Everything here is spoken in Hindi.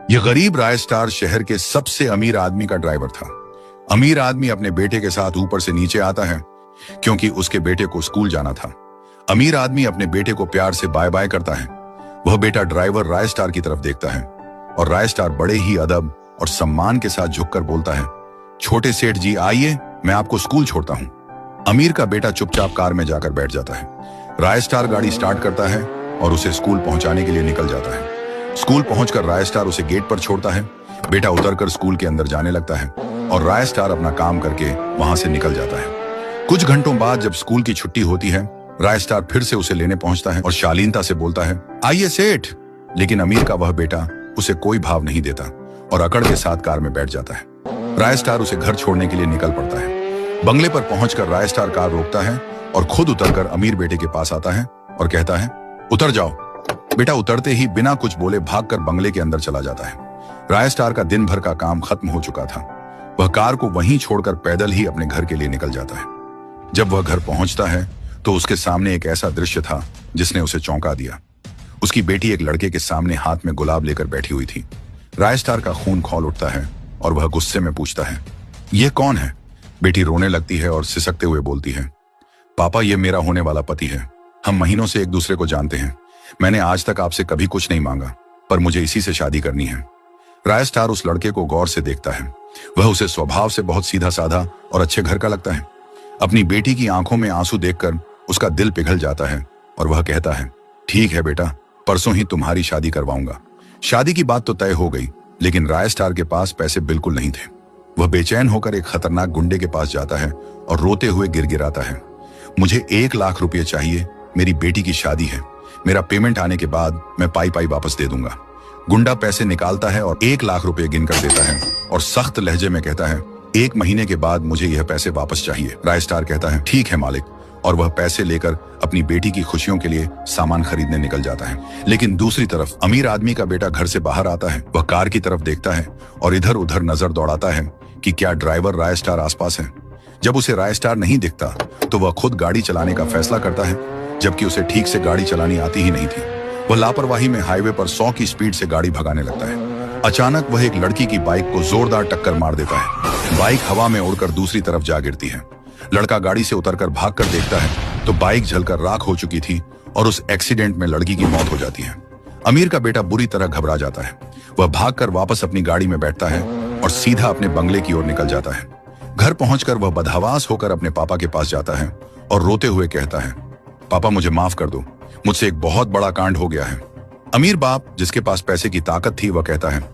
यह गरीब रायस्टार शहर के सबसे अमीर आदमी का ड्राइवर था। अमीर आदमी अपने बेटे के साथ ऊपर से नीचे आता है क्योंकि उसके बेटे को स्कूल जाना था। अमीर आदमी अपने बेटे को प्यार से बाय बाय करता है। वह बेटा ड्राइवर रायस्टार की तरफ देखता है और रायस्टार बड़े ही अदब और सम्मान के साथ झुककर बोलता है, छोटे सेठ जी आइए, मैं आपको स्कूल छोड़ता हूं। अमीर का बेटा चुपचाप कार में जाकर बैठ जाता है। रायस्टार गाड़ी स्टार्ट करता है और उसे स्कूल पहुंचाने के लिए निकल जाता है। स्कूल पहुंचकर रायस्टार उसे गेट पर छोड़ता है। बेटा उतरकर स्कूल के अंदर जाने लगता है और रायस्टार अपना काम करके वहां से निकल जाता है। कुछ घंटों बाद जब स्कूल की छुट्टी होती है, रायस्टार फिर से उसे लेने पहुंचता है और शालीनता से बोलता है, आइए सेठ। लेकिन अमीर का वह बेटा उसे कोई भाव नहीं देता और अकड़ के साथ कार में बैठ जाता है। रायस्टार उसे घर छोड़ने के लिए निकल पड़ता है। बंगले पर पहुंचकर रायस्टार कार रोकता है और खुद उतरकर अमीर बेटे के पास आता है और कहता है, उतर जाओ। बेटा उतरते ही बिना कुछ बोले भागकर बंगले के अंदर चला जाता है। रायस्टार का दिन भर का काम खत्म हो चुका था। वह कार को वहीं छोड़कर पैदल ही अपने घर के लिए निकल जाता है। जब वह घर पहुंचता है तो उसके सामने एक ऐसा दृश्य था जिसने उसे चौंका दिया। उसकी बेटी एक लड़के के सामने हाथ में गुलाब लेकर बैठी हुई थी। रायस्टार का खून खौल उठता है और वह गुस्से में पूछता है, यह कौन है? बेटी रोने लगती है और सिसकते हुए बोलती है, पापा ये मेरा होने वाला पति है। हम महीनों से एक दूसरे को जानते हैं। मैंने आज तक आपसे कभी कुछ नहीं मांगा, पर मुझे इसी से शादी करनी है। रायस्टार उस लड़के को गौर से देखता है। वह उसे स्वभाव से बहुत सीधा साधा और अच्छे घर का लगता है। अपनी बेटी की आंखों में आंसू देखकर उसका दिल पिघल जाता है और वह कहता है, ठीक है बेटा, परसों ही तुम्हारी शादी करवाऊंगा। शादी की बात तो तय हो गई, लेकिन रायस्टार के पास पैसे बिल्कुल नहीं थे। वह बेचैन होकर एक खतरनाक गुंडे के पास जाता है और रोते हुए गिड़गिड़ाता है, मुझे 1 लाख रुपये चाहिए, मेरी बेटी की शादी है। मेरा पेमेंट आने के बाद मैं पाई पाई वापस दे दूंगा। गुंडा पैसे निकालता है और 1 लाख रुपए गिनकर देता है और सख्त लहजे में कहता है, 1 महीने के बाद मुझे यह पैसे वापस चाहिए। रायस्टार कहता है, ठीक है मालिक, और वह पैसे लेकर अपनी बेटी की खुशियों के लिए सामान खरीदने निकल जाता है। लेकिन दूसरी तरफ अमीर आदमी का बेटा घर से बाहर आता है। वह कार की तरफ देखता है और इधर उधर नजर दौड़ाता है कि क्या ड्राइवर रायस्टार आसपास है। जब उसे रायस्टार नहीं दिखता तो वह खुद गाड़ी चलाने का फैसला करता है, जबकि उसे ठीक से गाड़ी चलानी आती ही नहीं थी। वह लापरवाही में हाईवे पर 100 की स्पीड से गाड़ी भगाने लगता है। अचानक वह एक लड़की की बाइक को जोरदार टक्कर मार देता है। बाइक हवा में उड़कर दूसरी तरफ जा गिरती है। लड़का गाड़ी से उतरकर भागकर देखता है तो बाइक जलकर राख हो चुकी थी और उस एक्सीडेंट में लड़की की मौत हो जाती है। अमीर का बेटा बुरी तरह घबरा जाता है। वह भागकर वापस अपनी गाड़ी में बैठता है और सीधा अपने बंगले की ओर निकल जाता है। घर पहुंचकर वह बदहवास होकर अपने पापा के पास जाता है और रोते हुए कहता है, पापा मुझे माफ कर दो, मुझसे एक बहुत बड़ा कांड हो गया है। अमीर बाप जिसके पास पैसे की ताकत थी, वह कहता है,